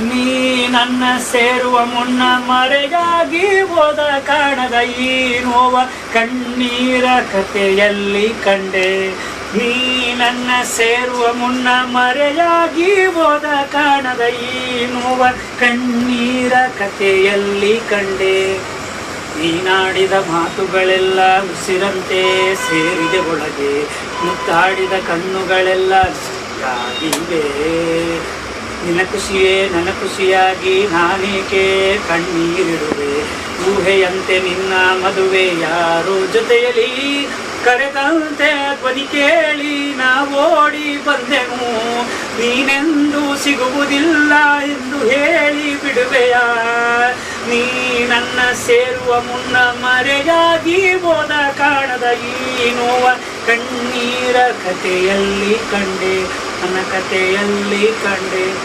ನೀ ನನ್ನ ಸೇರುವ ಮುನ್ನ ಮರೆಯಾಗಿ ಹೋದ ಕಾಣದ ಈ ನೋವ ಕಣ್ಣೀರ ಕಥೆಯಲ್ಲಿ ಕಂಡೆ. ನೀ ನನ್ನ ಸೇರುವ ಮುನ್ನ ಮರೆಯಾಗಿ ಹೋದ ಕಾಣದ ಈ ನೋವ ಕಣ್ಣೀರ ಕಥೆಯಲ್ಲಿ ಕಂಡೆ. ನೀನಾಡಿದ ಮಾತುಗಳೆಲ್ಲ ಉಸಿರಂತೆ ಸೇರಿದೆ ಒಳಗೆ, ಮುತ್ತಾಡಿದ ಕಣ್ಣುಗಳೆಲ್ಲ ಯಾಗಿವೆ. ನಿನ್ನ ಖುಷಿಯೇ ನನ್ನ ಖುಷಿಯಾಗಿ ನಾನೇಕೆ ಕಣ್ಣೀರಿಡುವೆ. ಊಹೆಯಂತೆ ನಿನ್ನ ಮದುವೆ ಯಾರೋ ಜೊತೆಯಲ್ಲಿ ಕರೆದಂತೆ ಧ್ವನಿ ಕೇಳಿ ನಾವೋಡಿ ಬಂದೆನು. ನೀನೆಂದು ಸಿಗುವುದಿಲ್ಲ ಎಂದು ಹೇಳಿ ಬಿಡುವೆಯ. ನೀ ನನ್ನ ಸೇರುವ ಮುನ್ನ ಮರೆಯಾಗಿ ಹೋದ ಕಾಣದ ಈ ನೋವ ಕಣ್ಣೀರ ಕಥೆಯಲ್ಲಿ ಕಂಡೆ, ನನ್ನ ಕಥೆಯಲ್ಲಿ ಕಂಡೆ.